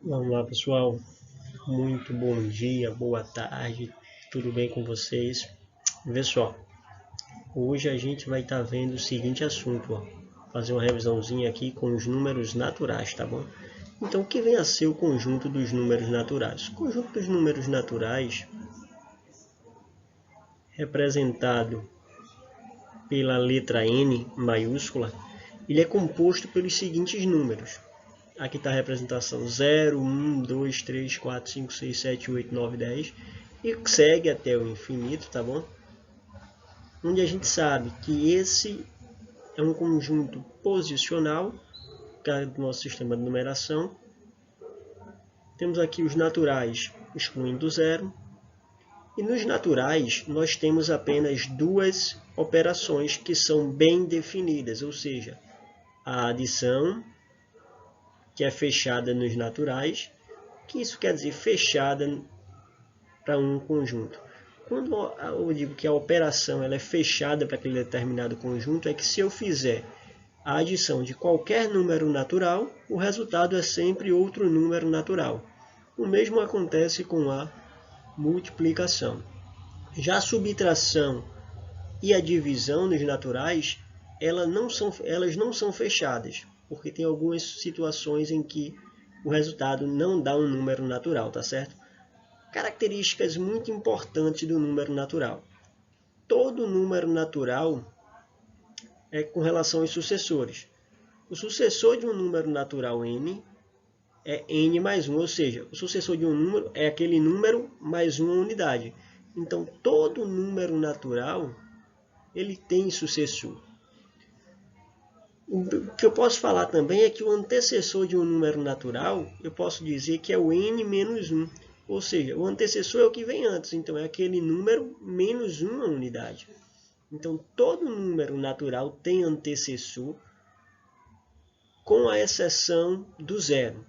Vamos lá, pessoal. Muito bom dia, boa tarde, tudo bem com vocês? Vê só, hoje a gente vai estar vendo o seguinte assunto, ó. Fazer uma revisãozinha aqui com os números naturais, tá bom? Então, o que vem a ser o conjunto dos números naturais? O conjunto dos números naturais, representado pela letra N maiúscula, ele é composto pelos seguintes números. Aqui está a representação 0, 1, 2, 3, 4, 5, 6, 7, 8, 9, 10 e segue até o infinito, tá bom? Onde a gente sabe que esse é um conjunto posicional, que é do nosso sistema de numeração. Temos aqui os naturais, excluindo o zero. E nos naturais, nós temos apenas duas operações que são bem definidas, ou seja, a adição, que é fechada nos naturais, que isso quer dizer fechada para um conjunto. Quando eu digo que a operação ela é fechada para aquele determinado conjunto, é que se eu fizer a adição de qualquer número natural, o resultado é sempre outro número natural. O mesmo acontece com a multiplicação. Já a subtração e a divisão nos naturais, elas não são fechadas, porque tem algumas situações em que o resultado não dá um número natural, tá certo? Características muito importantes do número natural. Todo número natural é com relação aos sucessores. O sucessor de um número natural n é n mais 1, ou seja, o sucessor de um número é aquele número mais uma unidade. Então, todo número natural ele tem sucessor. O que eu posso falar também é que o antecessor de um número natural, eu posso dizer que é o n menos 1. Ou seja, o antecessor é o que vem antes, então é aquele número menos uma unidade. Então, todo número natural tem antecessor, com a exceção do zero.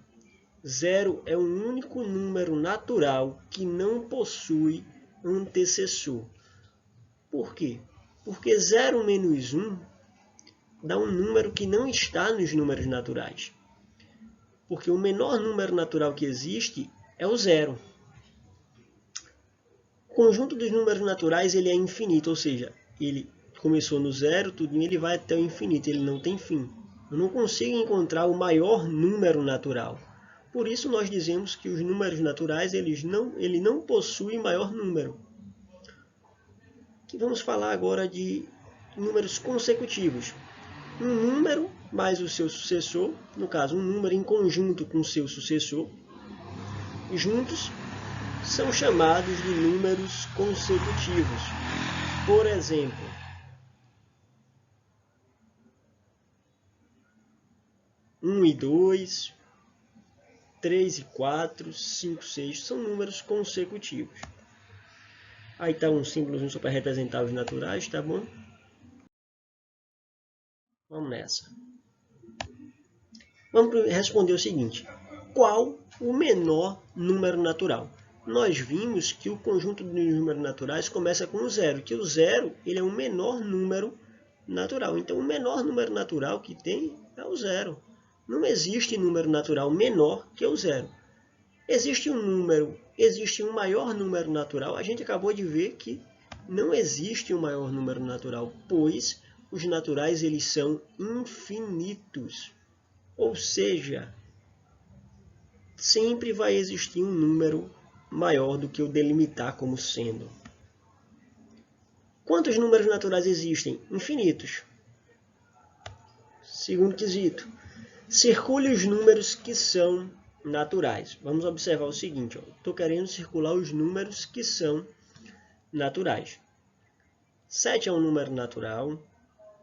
Zero é o único número natural que não possui antecessor. Por quê? Porque 0 menos 1 dá um número que não está nos números naturais. Porque o menor número natural que existe é o zero. O conjunto dos números naturais ele é infinito, ou seja, ele começou no zero, tudo ele vai até o infinito, ele não tem fim. Eu não consigo encontrar o maior número natural. Por isso nós dizemos que os números naturais ele não possui maior número. Aqui vamos falar agora de números consecutivos. Um número mais o seu sucessor, no caso um número em conjunto com o seu sucessor, juntos são chamados de números consecutivos. Por exemplo, 1 e 2, 3 e 4, 5 e 6 são números consecutivos. Aí está um símbolozinho só para representar os naturais, tá bom? Vamos nessa. Vamos responder o seguinte: qual o menor número natural? Nós vimos que o conjunto de números naturais começa com o zero, que o zero ele é o menor número natural. Então, o menor número natural que tem é o zero. Não existe número natural menor que o zero. Existe um maior número natural. A gente acabou de ver que não existe um maior número natural, pois os naturais eles são infinitos. Ou seja, sempre vai existir um número maior do que o delimitar como sendo. Quantos números naturais existem? Infinitos. Segundo quesito, circule os números que são naturais. Vamos observar o seguinte, estou querendo circular os números que são naturais. 7 é um número natural,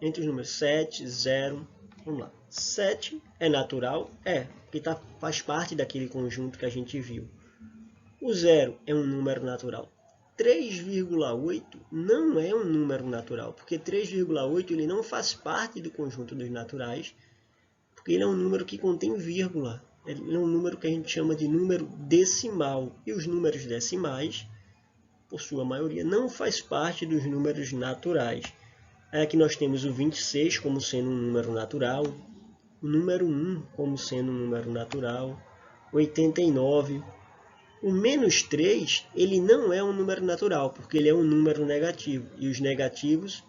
entre os números 7, 0, vamos lá. 7 é natural? É, porque faz parte daquele conjunto que a gente viu. O 0 é um número natural. 3,8 não é um número natural, porque 3,8 ele não faz parte do conjunto dos naturais, porque ele é um número que contém vírgula. Ele é um número que a gente chama de número decimal. E os números decimais, por sua maioria, não faz parte dos números naturais. Aqui nós temos o 26 como sendo um número natural, o número 1 como sendo um número natural, 89. O menos 3, ele não é um número natural, porque ele é um número negativo. E os negativos,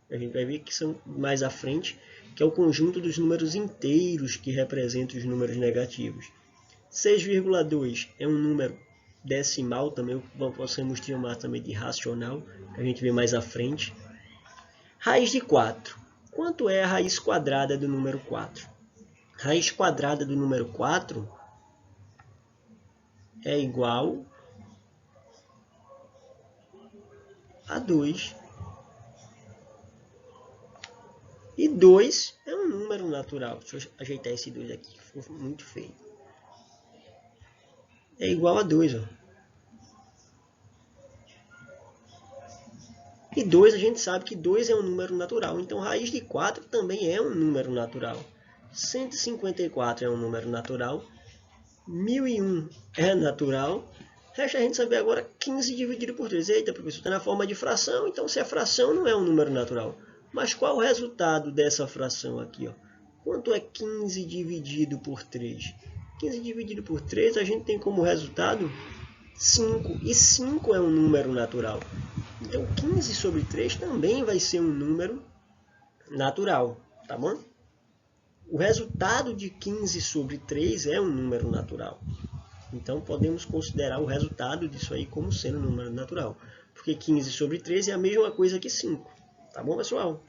a gente vai ver que são mais à frente, que é o conjunto dos números inteiros que representam os números negativos. 6,2 é um número decimal, também podemos chamar também de racional, que a gente vê mais à frente. Raiz de 4. Quanto é a raiz quadrada do número 4? Raiz quadrada do número 4 é igual a 2. E 2 é um número natural. Deixa eu ajeitar esse 2 aqui, que ficou muito feio. É igual a 2. Ó. E 2, a gente sabe que 2 é um número natural. Então, raiz de 4 também é um número natural. 154 é um número natural. 1001 é natural. Resta a gente saber agora 15 dividido por 3. Eita, professor, está na forma de fração. Então, se é fração, não é um número natural. Mas qual o resultado dessa fração aqui? Ó? Quanto é 15 dividido por 3? 15 dividido por 3, a gente tem como resultado 5. E 5 é um número natural. Então, 15 sobre 3 também vai ser um número natural. Tá bom? O resultado de 15 sobre 3 é um número natural. Então, podemos considerar o resultado disso aí como sendo um número natural. Porque 15 sobre 3 é a mesma coisa que 5. Tá bom, pessoal?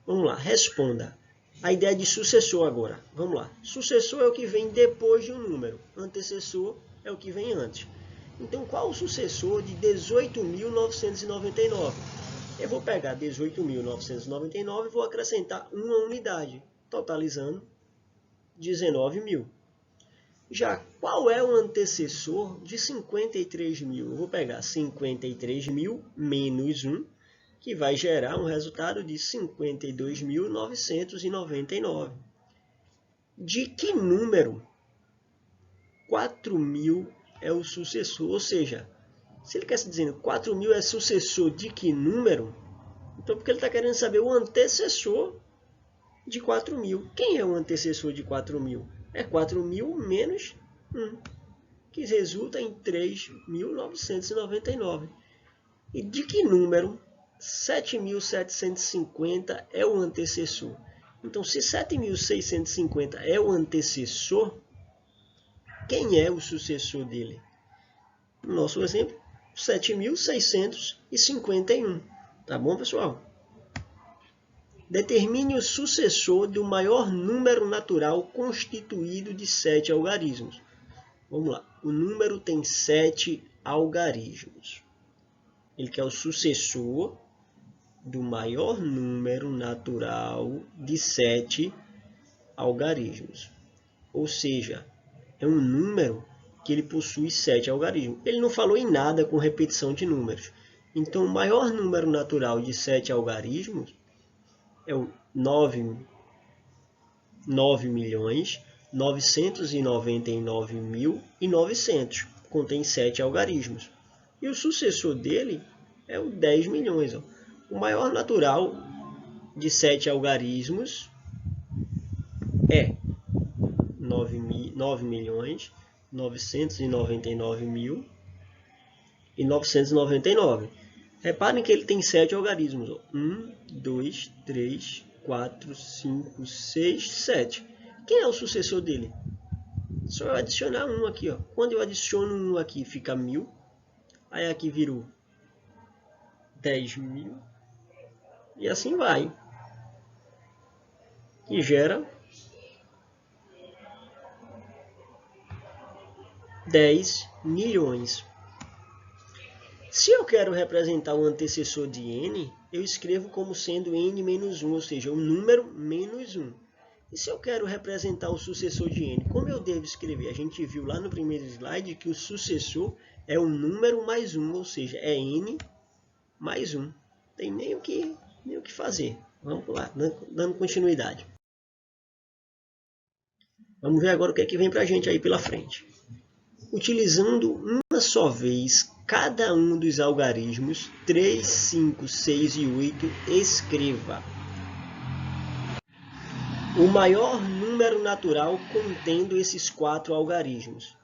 Vamos lá, responda. A ideia de sucessor agora. Vamos lá. Sucessor é o que vem depois de um número. Antecessor é o que vem antes. Então, qual o sucessor de 18.999? Eu vou pegar 18.999 e vou acrescentar uma unidade, totalizando 19.000. Já qual é o antecessor de 53.000? Eu vou pegar 53.000 menos 1, que vai gerar um resultado de 52.999. De que número 4.000 é o sucessor? Ou seja, se ele quer se dizendo 4.000 é sucessor de que número, então porque ele está querendo saber o antecessor de 4.000. Quem é o antecessor de 4.000? É 4.000 menos 1, que resulta em 3.999. E de que número 7.750 é o antecessor? Então, se 7.650 é o antecessor, quem é o sucessor dele? No nosso exemplo, 7.651. Tá bom, pessoal? Determine o sucessor do maior número natural constituído de 7 algarismos. Vamos lá. O número tem 7 algarismos. Ele quer o sucessor do maior número natural de 7 algarismos. Ou seja, é um número que ele possui 7 algarismos. Ele não falou em nada com repetição de números. Então, o maior número natural de 7 algarismos é o 9.999.900. Contém 7 algarismos. E o sucessor dele é o 10 milhões. Ó. O maior natural de 7 algarismos é 9.999.999. Reparem que ele tem 7 algarismos. Ó. 1, 2, 3, 4, 5, 6, 7. Quem é o sucessor dele? Só eu adicionar 1 aqui. Ó. Quando eu adiciono 1 aqui, fica 1.000. Aí aqui virou 10.000. E assim vai. E gera 10 milhões. Se eu quero representar o antecessor de n, eu escrevo como sendo n menos 1, ou seja, o número menos 1. E se eu quero representar o sucessor de n, como eu devo escrever? A gente viu lá no primeiro slide que o sucessor é o número mais 1, ou seja, é n mais 1. Tem nem o que fazer. Vamos lá, dando continuidade. Vamos ver agora o que é que vem para a gente aí pela frente. Utilizando uma só vez cada um dos algarismos 3, 5, 6 e 8, escreva o maior número número natural contendo esses 4 algarismos.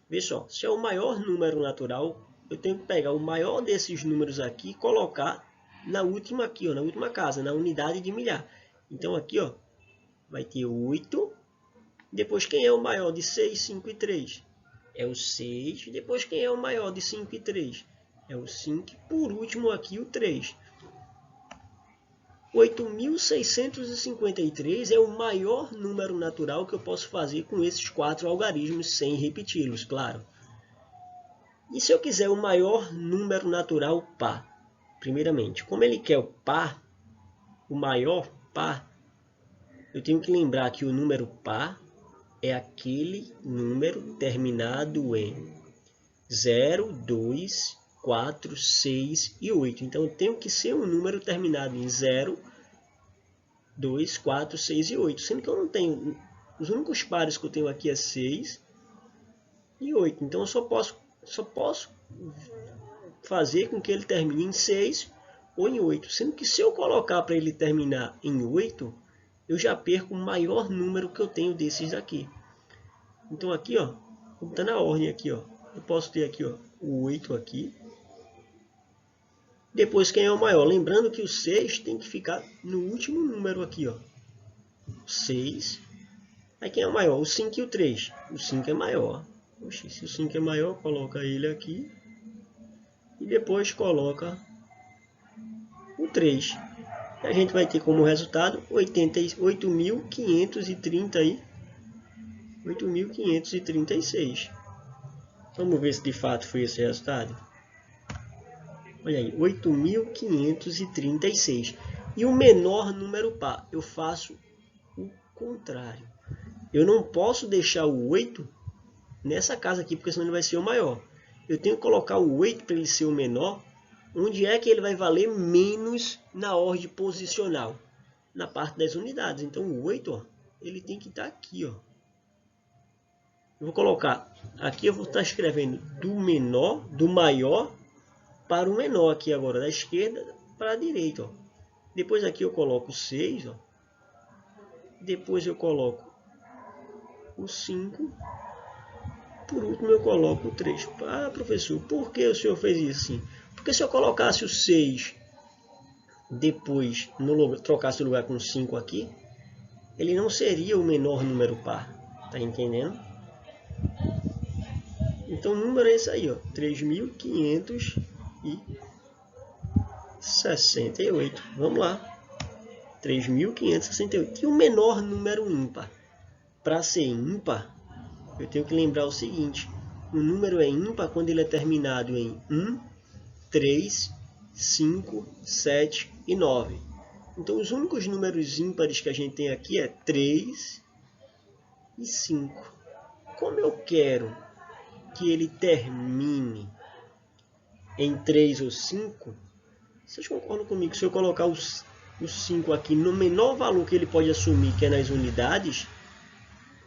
Vê só, se é o maior número natural, eu tenho que pegar o maior desses números aqui e colocar na última aqui, ó, na última casa, na unidade de milhar. Então aqui, ó, vai ter 8. Depois, quem é o maior de 6, 5 e 3? É o 6. Depois, quem é o maior de 5 e 3? É o 5. Por último, aqui o 3. 8.653 é o maior número natural que eu posso fazer com esses 4 algarismos, sem repeti-los, claro. E se eu quiser o maior número natural par? Primeiramente, como ele quer o par, o maior par, eu tenho que lembrar que o número par é aquele número terminado em 0, 2, 4, 6 e 8. Então, eu tenho que ser um número terminado em 0, 2, 4, 6 e 8. Sendo que eu não tenho... Os únicos pares que eu tenho aqui é 6 e 8. Então, eu só posso fazer com que ele termine em 6 ou em 8. Sendo que se eu colocar para ele terminar em 8, eu já perco o maior número que eu tenho desses daqui. Então aqui, ó, está na ordem aqui, ó. Eu posso ter aqui, ó, o 8 aqui. Depois quem é o maior? Lembrando que o 6 tem que ficar no último número aqui, ó. 6. Aí quem é o maior? O 5 e o 3. O 5 é maior. Oxi, se o 5 é maior, coloca ele aqui. E depois coloca o 3. E a gente vai ter como resultado 8.536. Vamos ver se de fato foi esse resultado. Olha aí, 8.536. E o menor número par, eu faço o contrário. Eu não posso deixar o 8 nessa casa aqui, porque senão ele vai ser o maior. Eu tenho que colocar o 8 para ele ser o menor. Onde é que ele vai valer menos na ordem posicional? Na parte das unidades. Então o 8, ó, ele tem que estar aqui, ó. Eu vou colocar aqui, eu vou estar escrevendo do maior para o menor aqui agora, da esquerda para a direita, ó. Depois aqui eu coloco o 6, ó. Depois eu coloco o 5. Por último eu coloco o 3. Ah, professor, por que o senhor fez isso assim? Porque se eu colocasse o 6, depois trocasse o lugar com 5 aqui, ele não seria o menor número par. Tá entendendo? Então o número é esse aí, ó, 3.568. Vamos lá. 3.568. E o menor número ímpar? Para ser ímpar, eu tenho que lembrar o seguinte. O número é ímpar quando ele é terminado em 1, 3, 5, 7 e 9. Então, os únicos números ímpares que a gente tem aqui é 3 e 5. Como eu quero que ele termine em 3 ou 5, vocês concordam comigo? Se eu colocar os 5 aqui no menor valor que ele pode assumir, que é nas unidades,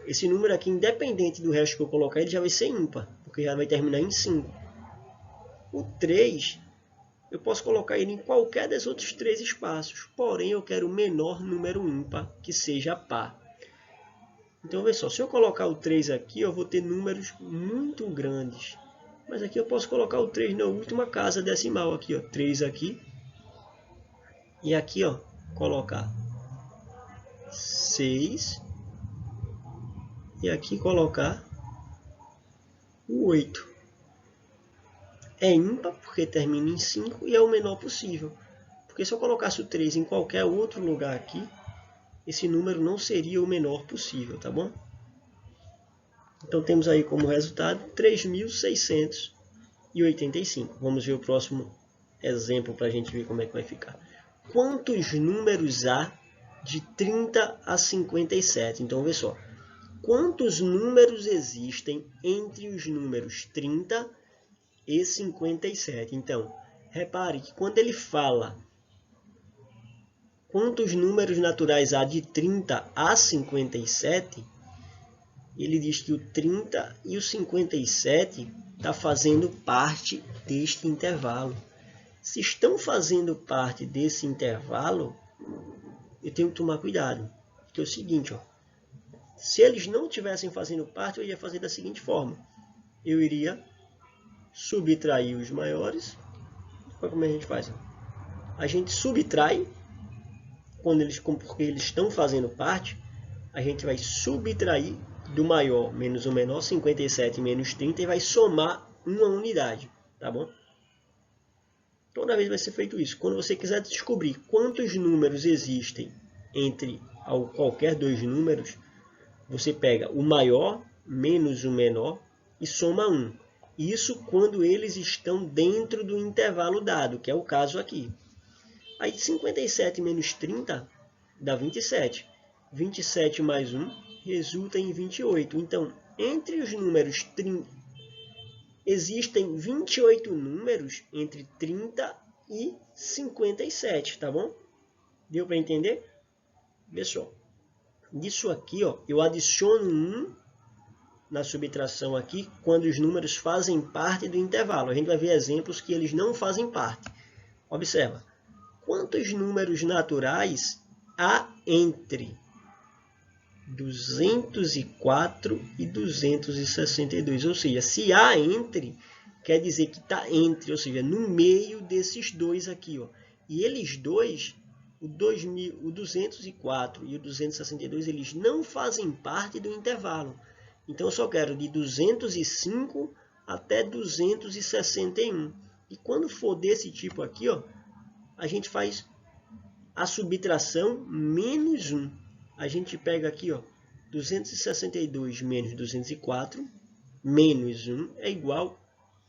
esse número aqui, independente do resto que eu colocar, ele já vai ser ímpar, porque já vai terminar em 5. O 3... eu posso colocar ele em qualquer dos outros 3 espaços, porém eu quero o menor número ímpar que seja par. Então, veja só, se eu colocar o 3 aqui, eu vou ter números muito grandes. Mas aqui eu posso colocar o 3 na última casa decimal, aqui, ó, 3 aqui. E aqui, ó, colocar 6. E aqui colocar o 8. É ímpar porque termina em 5 e é o menor possível. Porque se eu colocasse o 3 em qualquer outro lugar aqui, esse número não seria o menor possível, tá bom? Então temos aí como resultado 3.685. Vamos ver o próximo exemplo para a gente ver como é que vai ficar. Quantos números há de 30 a 57? Então, vê só. Quantos números existem entre os números 30 e 57? Então, repare que quando ele fala quantos números naturais há de 30 a 57, ele diz que o 30 e o 57 está fazendo parte deste intervalo. Se estão fazendo parte desse intervalo, eu tenho que tomar cuidado. Que é o seguinte, ó, Se eles não estivessem fazendo parte, eu iria fazer da seguinte forma. Eu iria subtrair os maiores. Olha como a gente faz. A gente subtrai, porque eles estão fazendo parte, a gente vai subtrair do maior menos o menor, 57 menos 30, e vai somar uma unidade, tá bom? Toda vez vai ser feito isso. Quando você quiser descobrir quantos números existem entre qualquer dois números, você pega o maior menos o menor e soma 1. Isso quando eles estão dentro do intervalo dado, que é o caso aqui. Aí 57 menos 30 dá 27. 27 mais 1 resulta em 28. Então, entre os números 30, existem 28 números entre 30 e 57, tá bom? Deu para entender? Pessoal, isso aqui, ó, eu adiciono 1 na subtração aqui quando os números fazem parte do intervalo. A gente vai ver exemplos que eles não fazem parte. Observa. Quantos números naturais há entre 204 e 262? Ou seja, se há entre, quer dizer que está entre, ou seja, no meio desses dois aqui. Ó. E eles dois, o 204 e o 262, eles não fazem parte do intervalo. Então, eu só quero de 205 até 261. E quando for desse tipo aqui, ó, a gente faz a subtração menos 1. A gente pega aqui, ó, 262 menos 204, menos 1 é igual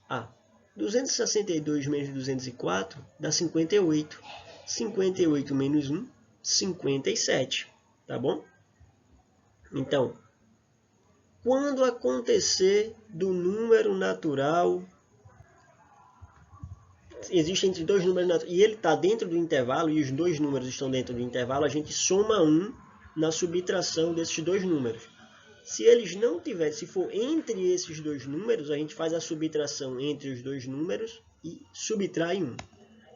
a 262 menos 204 dá 58. 58 menos 1, 57. Tá bom? Então, quando acontecer do número natural, existe entre dois números naturais, e ele está dentro do intervalo, e os dois números estão dentro do intervalo, a gente soma 1 na subtração desses dois números. Se eles não tiverem, se for entre esses dois números, a gente faz a subtração entre os dois números e subtrai 1.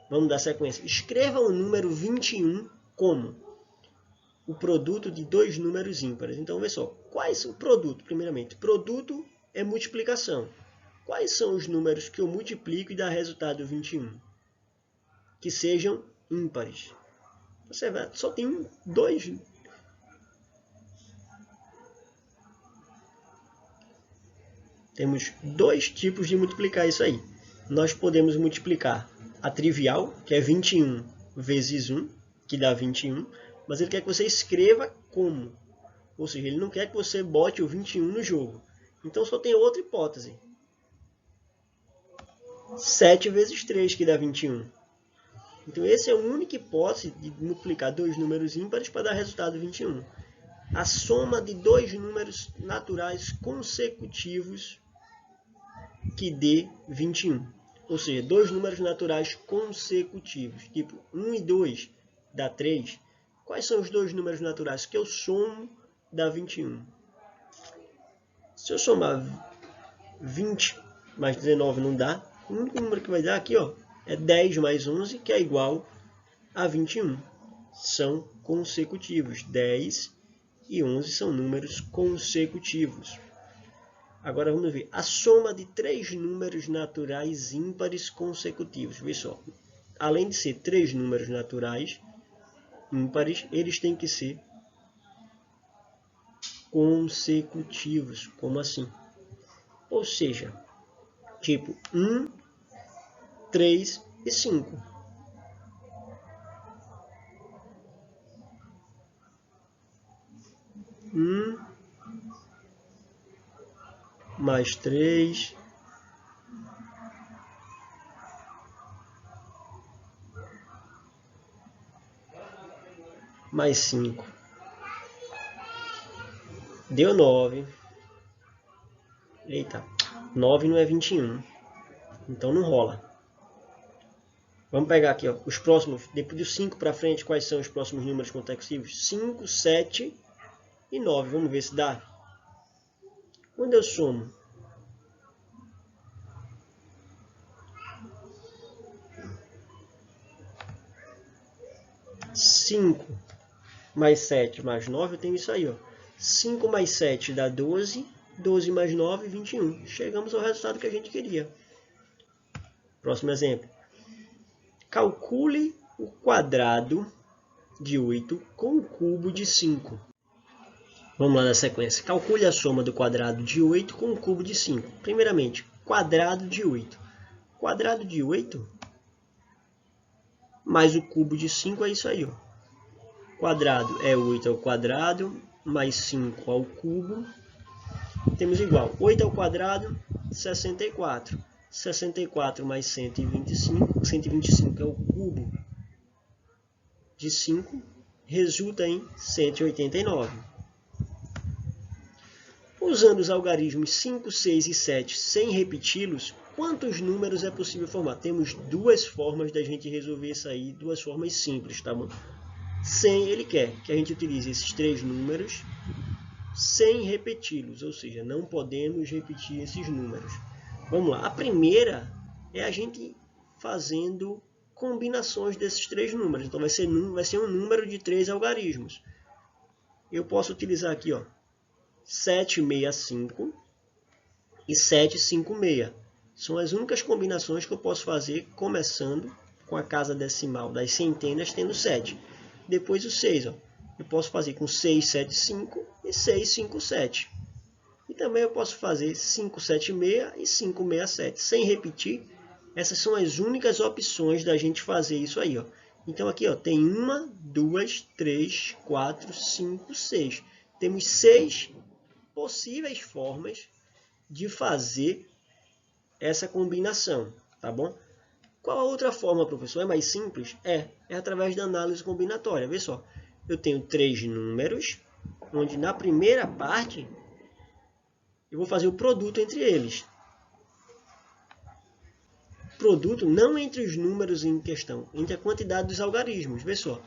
Vamos dar sequência. Escreva o número 21 como o produto de dois números ímpares. Então, vê só. Quais o produto, primeiramente? Produto é multiplicação. Quais são os números que eu multiplico e dá resultado 21? Que sejam ímpares. Você vê, só tem dois. Temos dois tipos de multiplicar isso aí. Nós podemos multiplicar a trivial, que é 21 vezes 1, que dá 21, mas ele quer que você escreva como. Ou seja, ele não quer que você bote o 21 no jogo. Então só tem outra hipótese. 7 vezes 3, que dá 21. Então essa é a única hipótese de multiplicar dois números ímpares para dar resultado 21. A soma de dois números naturais consecutivos que dê 21. Ou seja, dois números naturais consecutivos, tipo 1 e 2 dá 3. Quais são os dois números naturais que eu somo dá 21? Se eu somar 20 mais 19 não dá, o único número que vai dar aqui, ó, é 10 mais 11, que é igual a 21. São consecutivos. 10 e 11 são números consecutivos. Agora vamos ver a soma de três números naturais ímpares consecutivos. Vê só, além de ser três números naturais ímpares, eles têm que ser consecutivos. Como assim? Ou seja, tipo 1, 3 e 5. Mais 3 mais 5 deu 9. Eita, 9 não é 21, então não rola. Vamos pegar aqui, ó, os próximos, depois do 5 para frente, quais são os próximos números consecutivos? 5, 7 e 9. Vamos ver se dá. Quando eu somo 5 mais 7 mais 9, eu tenho isso aí, ó. 5 mais 7 dá 12. 12 mais 9, 21. Chegamos ao resultado que a gente queria. Próximo exemplo. Calcule o quadrado de 8 com o cubo de 5. Vamos lá na sequência. Calcule a soma do quadrado de 8 com o cubo de 5. Primeiramente, quadrado de 8. Quadrado de 8 mais o cubo de 5 é isso aí. Ó. Quadrado é 8 ao quadrado mais 5 ao cubo. Temos igual. 8 ao quadrado, 64. 64 mais 125. 125 é o cubo de 5. Resulta em 189. Usando os algarismos 5, 6 e 7 sem repeti-los, quantos números é possível formar? Temos duas formas da gente resolver isso aí, duas formas simples, tá bom? Sem, ele quer que a gente utilize esses três números sem repeti-los, ou seja, não podemos repetir esses números. Vamos lá, a primeira é a gente fazendo combinações desses três números, então vai ser um número de três algarismos. Eu posso utilizar aqui, ó, 765 e 756. São as únicas combinações que eu posso fazer começando com a casa decimal das centenas tendo 7. Depois o 6, ó, eu posso fazer com 675 e 657. E também eu posso fazer 576 e 567. Sem repetir, essas são as únicas opções da gente fazer isso aí. Ó. Então aqui ó, tem 1, 2, 3, 4, 5, 6. Temos 6 possíveis formas de fazer essa combinação, tá bom? Qual a outra forma, professor? É mais simples? É através da análise combinatória. Vê só, eu tenho três números, onde na primeira parte eu vou fazer o produto entre eles. Produto não entre os números em questão, entre a quantidade dos algarismos. Vê só,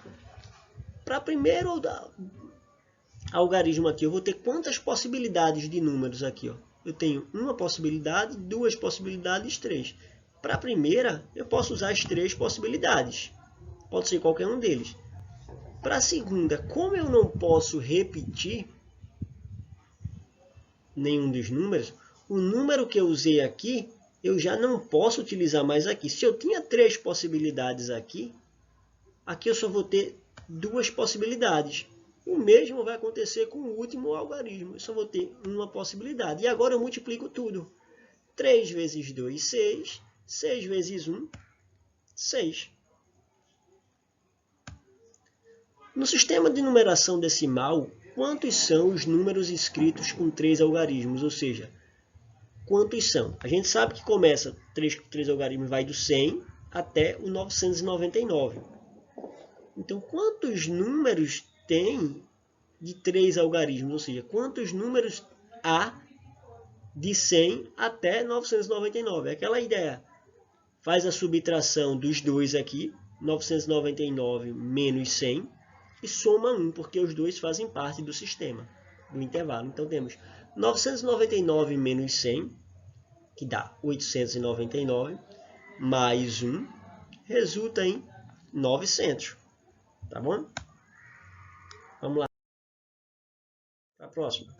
para primeiro algarismo aqui, eu vou ter quantas possibilidades de números aqui? Ó? Eu tenho uma possibilidade, duas possibilidades, três. Para a primeira, eu posso usar as três possibilidades. Pode ser qualquer um deles. Para a segunda, como eu não posso repetir nenhum dos números, o número que eu usei aqui, eu já não posso utilizar mais aqui. Se eu tinha três possibilidades aqui, aqui eu só vou ter duas possibilidades. O mesmo vai acontecer com o último algarismo. Eu só vou ter uma possibilidade. E agora eu multiplico tudo. 3 vezes 2, 6. 6 vezes 1, 6. No sistema de numeração decimal, quantos são os números escritos com 3 algarismos? Ou seja, quantos são? A gente sabe que começa 3 algarismos, vai do 100 até o 999. Então, quantos números tem de 3 algarismos? Ou seja, quantos números há de 100 até 999? É aquela ideia. Faz a subtração dos dois aqui, 999 menos 100, e soma 1, porque os dois fazem parte do sistema, do intervalo. Então, temos 999 menos 100, que dá 899, mais 1, resulta em 900. Tá bom? Vamos lá. Para a próxima.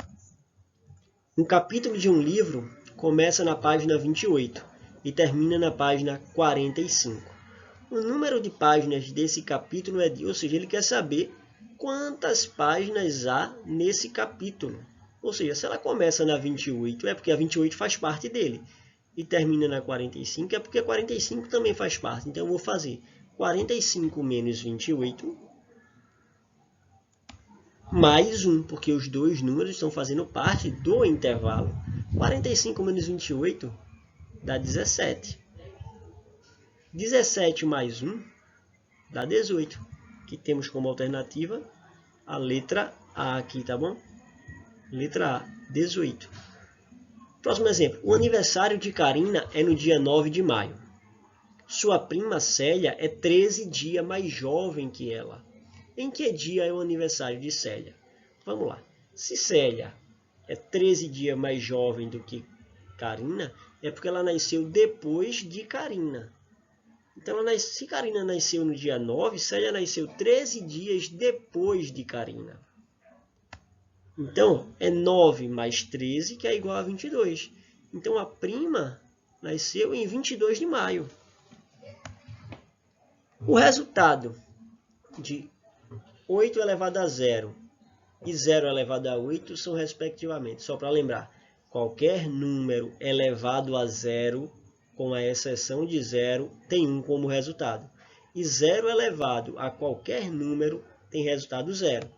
Um capítulo de um livro começa na página 28 e termina na página 45. O número de páginas desse capítulo é de... Ou seja, ele quer saber quantas páginas há nesse capítulo. Ou seja, se ela começa na 28, é porque a 28 faz parte dele. E termina na 45, é porque a 45 também faz parte. Então, eu vou fazer 45 menos 28... mais 1, porque os dois números estão fazendo parte do intervalo. 45 menos 28 dá 17. 17 mais 1 dá 18, que temos como alternativa a letra A aqui, tá bom? Letra A, 18. Próximo exemplo. O aniversário de Karina é no dia 9 de maio. Sua prima Célia é 13 dias mais jovem que ela. Em que dia é o aniversário de Célia? Vamos lá. Se Célia é 13 dias mais jovem do que Karina, é porque ela nasceu depois de Karina. Então, se Karina nasceu no dia 9, Célia nasceu 13 dias depois de Karina. Então, é 9 mais 13, que é igual a 22. Então, a prima nasceu em 22 de maio. O resultado de 8 elevado a 0 e 0 elevado a 8 são, respectivamente, só para lembrar, qualquer número elevado a 0, com a exceção de 0, tem 1 como resultado. E 0 elevado a qualquer número tem resultado 0.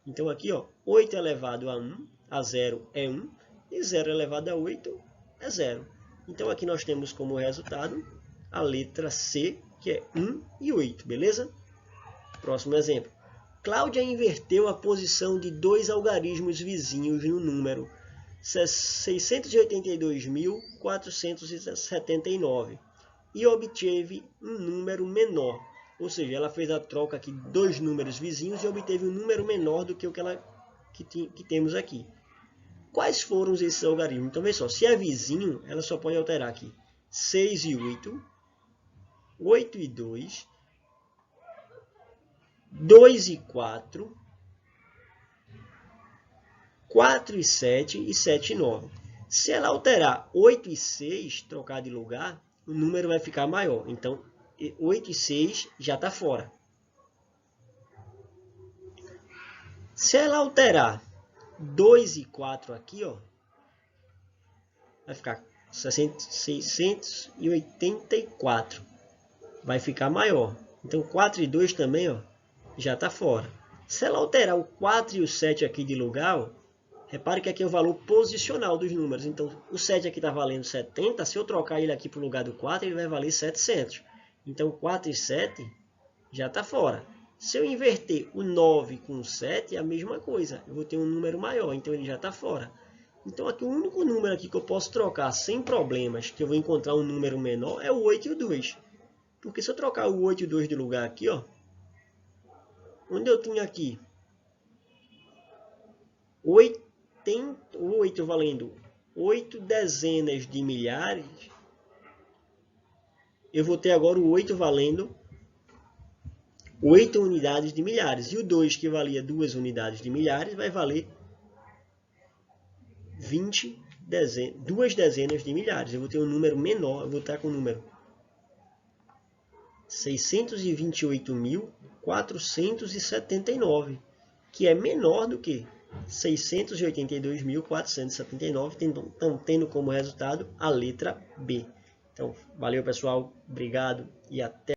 Então, aqui, 8 elevado a 1, a 0 é 1, e 0 elevado a 8 é 0. Então, aqui nós temos como resultado a letra C, que é 1 e 8, beleza? Próximo exemplo. Cláudia inverteu a posição de dois algarismos vizinhos no número 682.479 e obteve um número menor. Ou seja, ela fez a troca aqui de dois números vizinhos e obteve um número menor do que o que temos aqui. Quais foram esses algarismos? Então, veja só, se é vizinho, ela só pode alterar aqui 6 e 8, 8 e 2, 2 e 4, 4 e 7 e 7 e 9. Se ela alterar 8 e 6, trocar de lugar, o número vai ficar maior. Então, 8 e 6 já está fora. Se ela alterar 2 e 4 aqui, vai ficar 684. Vai ficar maior. Então, 4 e 2 também já está fora. Se ela alterar o 4 e o 7 aqui de lugar, repare que aqui é o valor posicional dos números. Então, o 7 aqui está valendo 70. Se eu trocar ele aqui para o lugar do 4, ele vai valer 700. Então, 4 e 7 já está fora. Se eu inverter o 9 com o 7, é a mesma coisa. Eu vou ter um número maior, então ele já está fora. Então, aqui o único número aqui que eu posso trocar sem problemas, que eu vou encontrar um número menor, é o 8 e o 2. Porque se eu trocar o 8 e o 2 de lugar aqui, onde eu tinha aqui 8 valendo 8 dezenas de milhares, eu vou ter agora o 8 valendo 8 unidades de milhares. E o 2, que valia 2 unidades de milhares, vai valer 2 dezenas de milhares. Eu vou ter um número menor, eu vou estar com o número 628.479, que é menor do que 682.479, tendo como resultado a letra B. Então, valeu pessoal, obrigado e até